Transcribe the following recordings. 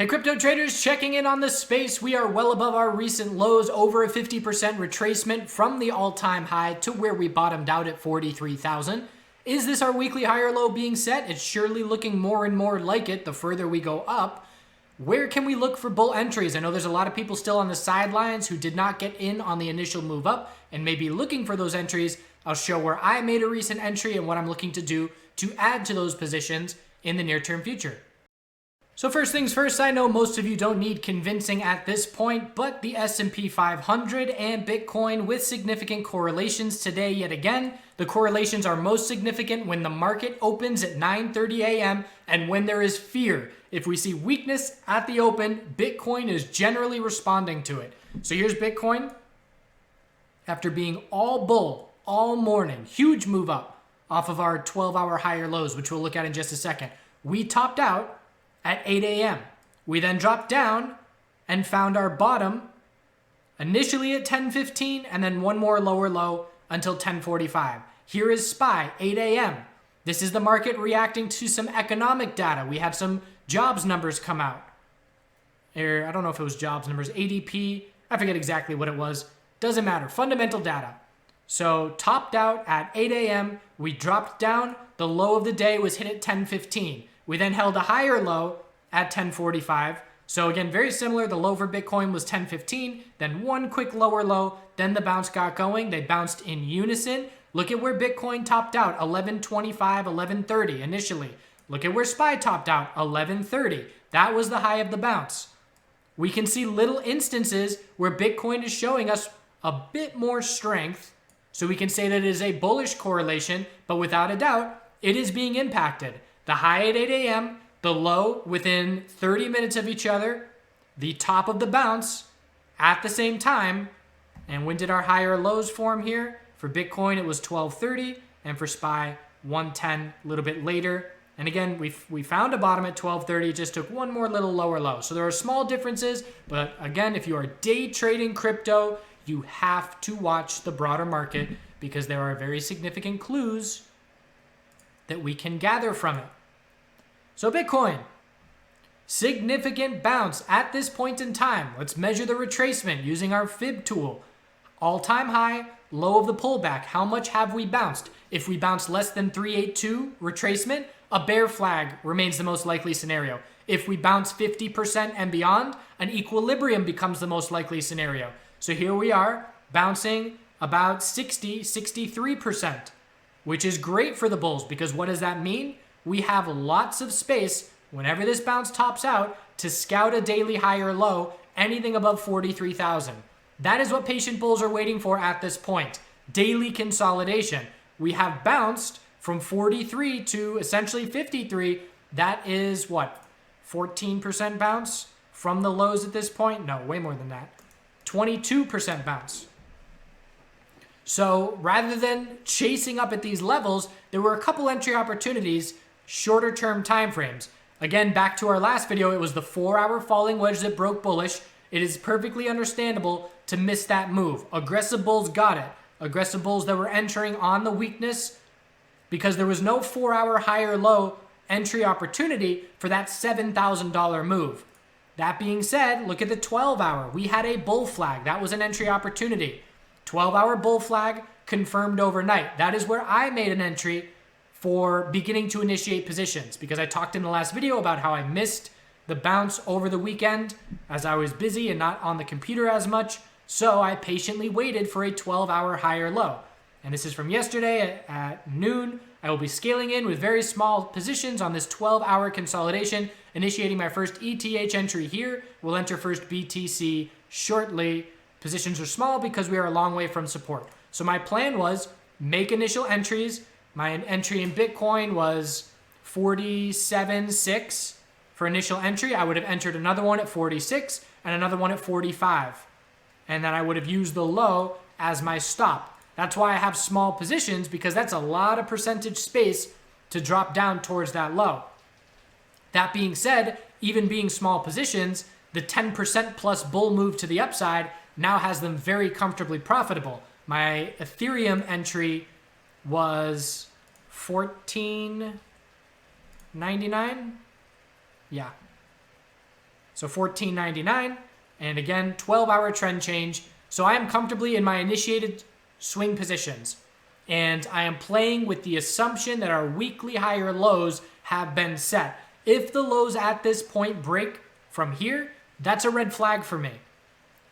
Hey crypto traders, checking in on the space. We are well above our recent lows, over a 50% retracement from the all-time high to where we bottomed out at 43,000. Is this our weekly high or low being set? It's surely looking more and more like it the further we go up. Where can we look for bull entries? I know there's a lot of people still on the sidelines who did not get in on the initial move up and may be looking for those entries. I'll show where I made a recent entry and what I'm looking to do to add to those positions in the near-term future. So first things first, I know most of you don't need convincing at this point, but the S&P 500 and Bitcoin with significant correlations today yet again. The correlations are most significant when the market opens at 9:30 a.m. and when there is fear. If we see weakness at the open, Bitcoin is generally responding to it. So here's Bitcoin. After being all bull all morning, huge move up off of our 12-hour higher lows, which we'll look at in just a second. We topped out at 8 a.m. We then dropped down and found our bottom initially at 10:15 and then one more lower low until 10:45. Here is SPY, 8 a.m. This is the market reacting to some economic data. We had some jobs numbers come out. I don't know if it was jobs numbers, ADP, I forget exactly what it was. Doesn't matter, fundamental data. So topped out at 8 a.m. We dropped down. The low of the day was hit at 10:15. We then held a higher low at 10:45. So again, very similar. The low for Bitcoin was 10:15, then one quick lower low, then the bounce got going. They bounced in unison. Look at where Bitcoin topped out, 11:25, 11:30 initially. Look at where SPY topped out, 11:30. That was the high of the bounce. We can see little instances where Bitcoin is showing us a bit more strength. So we can say that it is a bullish correlation, but without a doubt, it is being impacted. The high at 8 a.m., the low within 30 minutes of each other, the top of the bounce at the same time. And when did our higher lows form here? For Bitcoin, it was 12:30, and for SPY, 1:10, a little bit later. And again, we found a bottom at 12:30, it just took one more little lower low. So there are small differences, but again, if you are day trading crypto, you have to watch the broader market because there are very significant clues that we can gather from it. So Bitcoin, significant bounce at this point in time. Let's measure the retracement using our fib tool. All-time high, low of the pullback. How much have we bounced? If we bounce less than 382 retracement, a bear flag remains the most likely scenario. If we bounce 50% and beyond, an equilibrium becomes the most likely scenario. So here we are bouncing about 63%. Which is great for the bulls because what does that mean? We have lots of space whenever this bounce tops out to scout a daily high or low, anything above 43,000. That is what patient bulls are waiting for at this point. Daily consolidation. We have bounced from 43 to essentially 53. That is what? 14% bounce from the lows at this point? No, way more than that. 22% bounce. So rather than chasing up at these levels, there were a couple entry opportunities, shorter term time frames. Again, back to our last video, it was the 4-hour falling wedge that broke bullish. It is perfectly understandable to miss that move. Aggressive bulls got it. Aggressive bulls that were entering on the weakness because there was no 4-hour higher low entry opportunity for that $7,000 move. That being said, look at the 12-hour. We had a bull flag. That was an entry opportunity. 12-hour bull flag confirmed overnight. That is where I made an entry for beginning to initiate positions because I talked in the last video about how I missed the bounce over the weekend as I was busy and not on the computer as much. So I patiently waited for a 12-hour higher low. And this is from yesterday at noon. I will be scaling in with very small positions on this 12-hour consolidation, initiating my first ETH entry here. We'll enter first BTC shortly. Positions are small because we are a long way from support. So my plan was make initial entries. My entry in Bitcoin was 47.6 for initial entry. I would have entered another one at 46 and another one at 45. And then I would have used the low as my stop. That's why I have small positions because that's a lot of percentage space to drop down towards that low. That being said, even being small positions, the 10% plus bull move to the upside now has them very comfortably profitable. My Ethereum entry was $14.99. Yeah. So 14.99, and again, 12-hour trend change. So I am comfortably in my initiated swing positions, and I am playing with the assumption that our weekly higher lows have been set. If the lows at this point break from here, that's a red flag for me.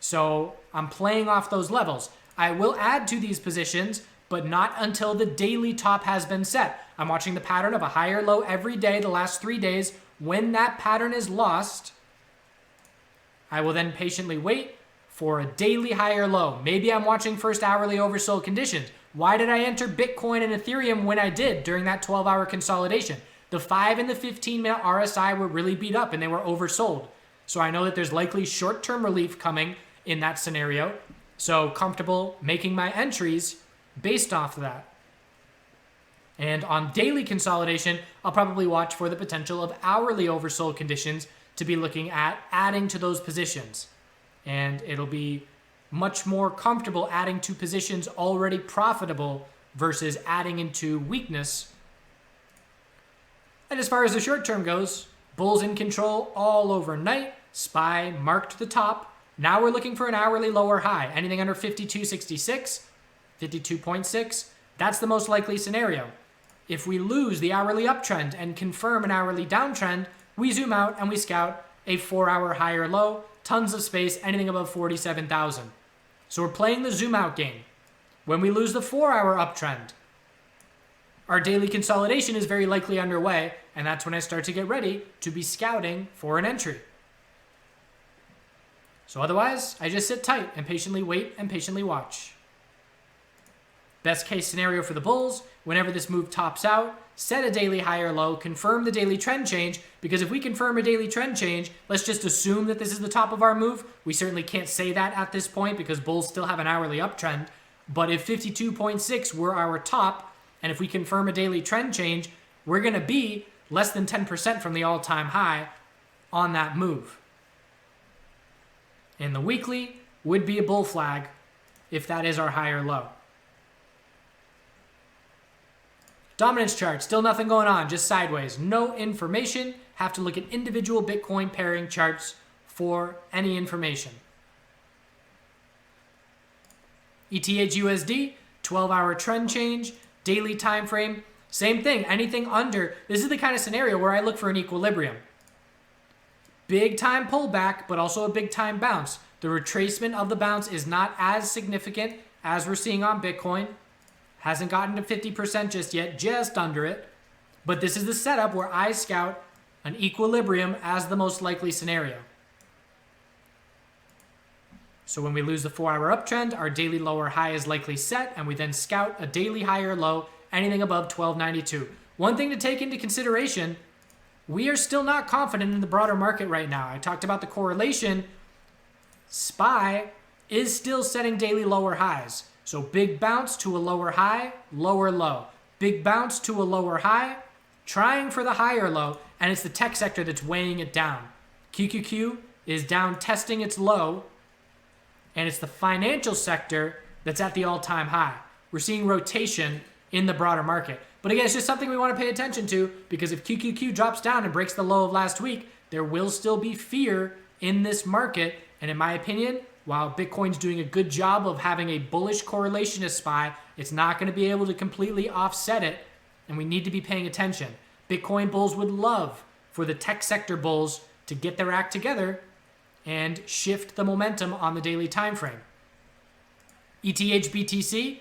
So I'm playing off those levels. I will add to these positions, but not until the daily top has been set. I'm watching the pattern of a higher low every day the last 3 days. When that pattern is lost, I will then patiently wait for a daily higher low. Maybe I'm watching first hourly oversold conditions. Why did I enter Bitcoin and Ethereum when I did during that 12-hour consolidation? The 5 and the 15-minute RSI were really beat up and they were oversold. So I know that there's likely short-term relief coming in that scenario. So comfortable making my entries based off of that. And on daily consolidation, I'll probably watch for the potential of hourly oversold conditions to be looking at adding to those positions. And it'll be much more comfortable adding to positions already profitable versus adding into weakness. And as far as the short term goes, bulls in control all overnight. SPY marked the top. Now we're looking for an hourly lower high. Anything under 52.66, 52.6, that's the most likely scenario. If we lose the hourly uptrend and confirm an hourly downtrend, we zoom out and we scout a 4-hour higher low, tons of space, anything above 47,000. So we're playing the zoom out game. When we lose the 4-hour uptrend, our daily consolidation is very likely underway, and that's when I start to get ready to be scouting for an entry. So otherwise, I just sit tight and patiently wait and patiently watch. Best case scenario for the bulls, whenever this move tops out, set a daily higher low, confirm the daily trend change, because if we confirm a daily trend change, let's just assume that this is the top of our move. We certainly can't say that at this point because bulls still have an hourly uptrend. But if 52.6 were our top, and if we confirm a daily trend change, we're going to be less than 10% from the all-time high on that move. And the weekly would be a bull flag if that is our higher low. Dominance chart, still nothing going on, just sideways. No information. Have to look at individual Bitcoin pairing charts for any information. ETH USD, 12-hour trend change, daily time frame, same thing. Anything under, this is the kind of scenario where I look for an equilibrium. Big time pullback, but also a big time bounce. The retracement of the bounce is not as significant as we're seeing on Bitcoin. Hasn't gotten to 50% just yet, just under it. But this is the setup where I scout an equilibrium as the most likely scenario. So when we lose the 4-hour uptrend, our daily lower high is likely set, and we then scout a daily higher low, anything above 1292. One thing to take into consideration, we are still not confident in the broader market right now. I talked about the correlation. SPY is still setting daily lower highs. So big bounce to a lower high, lower low. Big bounce to a lower high, trying for the higher low, and it's the tech sector that's weighing it down. QQQ is down testing its low, and it's the financial sector that's at the all-time high. We're seeing rotation in the broader market. But again, it's just something we want to pay attention to, because if QQQ drops down and breaks the low of last week, there will still be fear in this market, and in my opinion, while Bitcoin's doing a good job of having a bullish correlation to SPY, it's not going to be able to completely offset it, and we need to be paying attention. Bitcoin bulls would love for the tech sector bulls to get their act together and shift the momentum on the daily time frame. ETH BTC,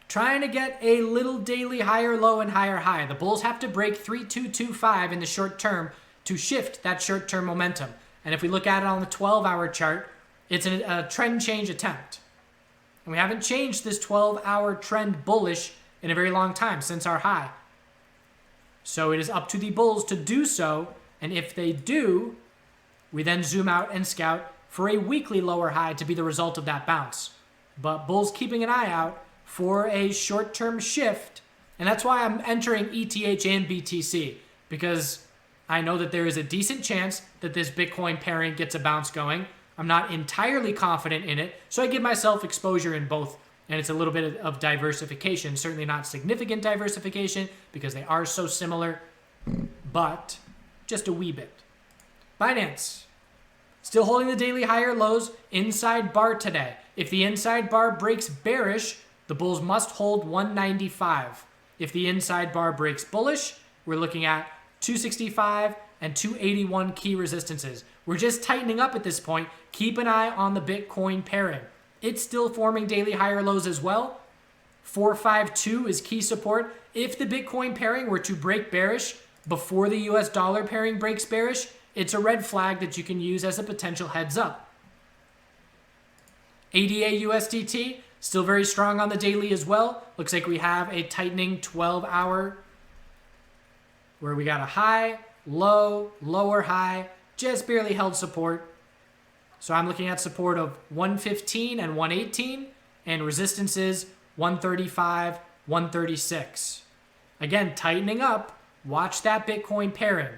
trying to get a little daily higher low and higher high. The bulls have to break 3225 in the short term to shift that short-term momentum. And if we look at it on the 12-hour chart, it's a trend change attempt. And we haven't changed this 12-hour trend bullish in a very long time, since our high. So it is up to the bulls to do so, and if they do, we then zoom out and scout for a weekly lower high to be the result of that bounce. But bulls keeping an eye out for a short-term shift, and that's why I'm entering ETH and BTC, because I know that there is a decent chance that this Bitcoin pairing gets a bounce going. I'm not entirely confident in it, so I give myself exposure in both, and it's a little bit of diversification. Certainly not significant diversification because they are so similar, but just a wee bit. Binance, Still holding the daily higher lows, inside bar today. If the inside bar breaks bearish, the bulls must hold 195. If the inside bar breaks bullish, we're looking at 265 and 281 key resistances. We're just tightening up at this point. Keep an eye on the Bitcoin pairing. It's still forming daily higher lows as well. 452 is key support. If the Bitcoin pairing were to break bearish before the US dollar pairing breaks bearish, it's a red flag that you can use as a potential heads up. ADA USDT, still very strong on the daily as well. Looks like we have a tightening 12-hour where we got a high, low, lower high, just barely held support. So I'm looking at support of 115 and 118 and resistances 135, 136. Again, tightening up. Watch that Bitcoin pairing.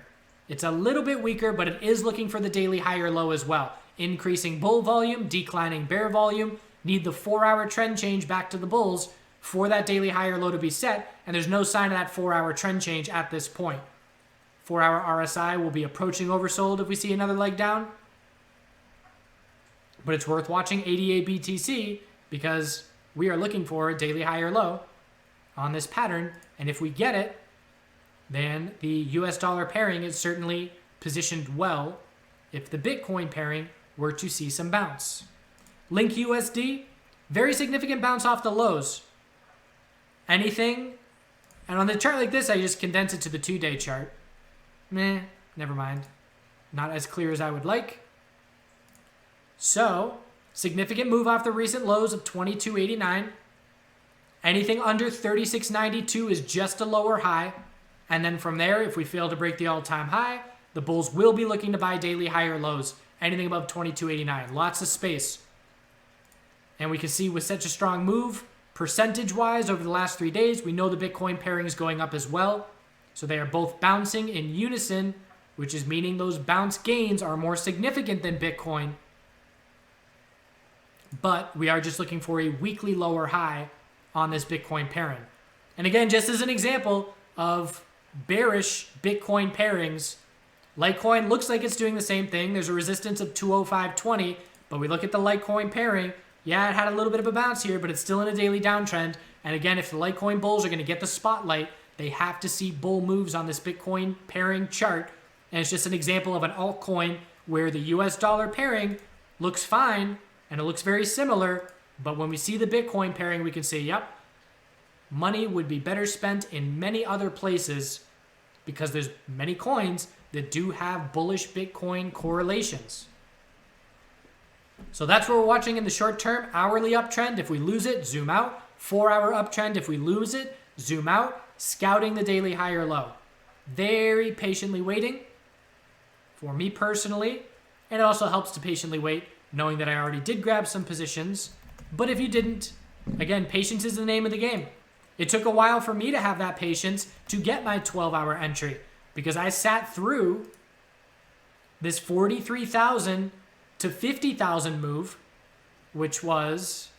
It's a little bit weaker, but it is looking for the daily higher low as well. Increasing bull volume, declining bear volume. Need the 4-hour trend change back to the bulls for that daily higher low to be set, and there's no sign of that 4-hour trend change at this point. 4-hour RSI will be approaching oversold if we see another leg down. But it's worth watching ADA BTC because we are looking for a daily higher low on this pattern, and if we get it, then the US dollar pairing is certainly positioned well if the Bitcoin pairing were to see some bounce. Link USD, very significant bounce off the lows. Anything, and on the chart like this, I just condense it to the 2-day chart. Never mind. Not as clear as I would like. So, significant move off the recent lows of 22.89. Anything under 36.92 is just a lower high. And then from there, if we fail to break the all-time high, the bulls will be looking to buy daily higher lows. Anything above 22.89. Lots of space. And we can see with such a strong move, percentage-wise over the last 3 days, we know the Bitcoin pairing is going up as well. So they are both bouncing in unison, which is meaning those bounce gains are more significant than Bitcoin. But we are just looking for a weekly lower high on this Bitcoin pairing. And again, just as an example of bearish Bitcoin pairings, Litecoin looks like it's doing the same thing. There's a resistance of 205.20, but we look at the Litecoin pairing. Yeah, it had a little bit of a bounce here, but it's still in a daily downtrend. And again, if the Litecoin bulls are going to get the spotlight, they have to see bull moves on this Bitcoin pairing chart. And it's just an example of an altcoin where the US dollar pairing looks fine and it looks very similar. But when we see the Bitcoin pairing, we can say, yep, money would be better spent in many other places because there's many coins that do have bullish Bitcoin correlations. So that's what we're watching in the short term. Hourly uptrend, if we lose it, zoom out. 4-hour uptrend, if we lose it, zoom out. Scouting the daily higher low. Very patiently waiting for me personally. And it also helps to patiently wait knowing that I already did grab some positions. But if you didn't, again, patience is the name of the game. It took a while for me to have that patience to get my 12-hour entry because I sat through this 43,000 to 50,000 move, which was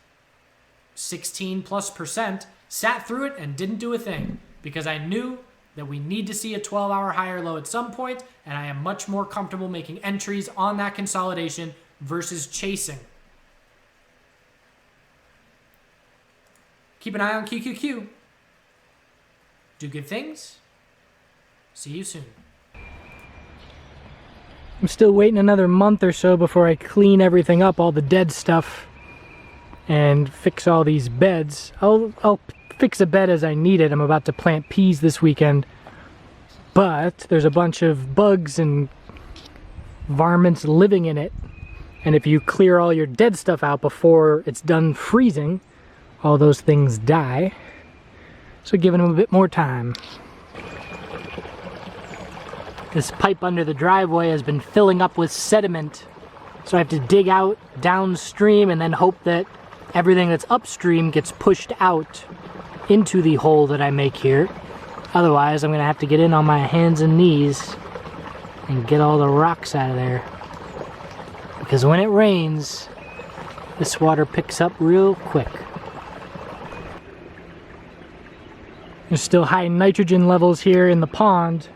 16+%, sat through it and didn't do a thing because I knew that we need to see a 12-hour higher low at some point, and I am much more comfortable making entries on that consolidation versus chasing. Keep an eye on QQQ. Do good things. See you soon. I'm still waiting another month or so before I clean everything up, all the dead stuff, and fix all these beds. I'll fix a bed as I need it. I'm about to plant peas this weekend, but there's a bunch of bugs and varmints living in it, and if you clear all your dead stuff out before it's done freezing, all those things die. So giving them a bit more time. This pipe under the driveway has been filling up with sediment, so I have to dig out downstream and then hope that everything that's upstream gets pushed out into the hole that I make here. Otherwise, I'm gonna have to get in on my hands and knees and get all the rocks out of there. Because when it rains, this water picks up real quick. There's still high nitrogen levels here in the pond,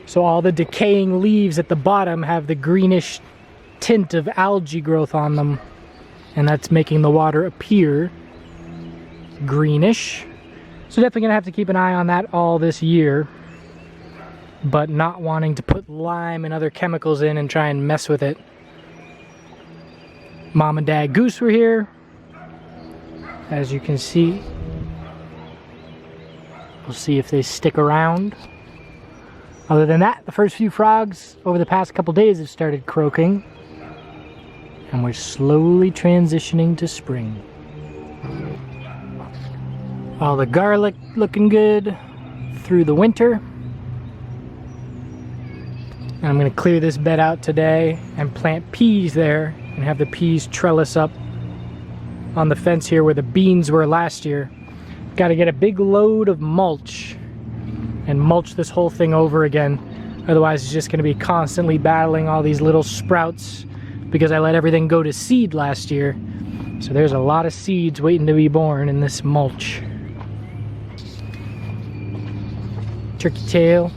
so all the decaying leaves at the bottom have the greenish tint of algae growth on them, and that's making the water appear greenish. So definitely gonna have to keep an eye on that all this year, but not wanting to put lime and other chemicals in and try and mess with it. Mom and Dad Goose were here, as you can see. We'll see if they stick around. Other than that, the first few frogs over the past couple days have started croaking, and we're slowly transitioning to spring. All the garlic looking good through the winter. And I'm going to clear this bed out today and plant peas there and have the peas trellis up on the fence here where the beans were last year. Got to get a big load of mulch and mulch this whole thing over again. Otherwise it's just going to be constantly battling all these little sprouts because I let everything go to seed last year. So there's a lot of seeds waiting to be born in this mulch. Turkey tail.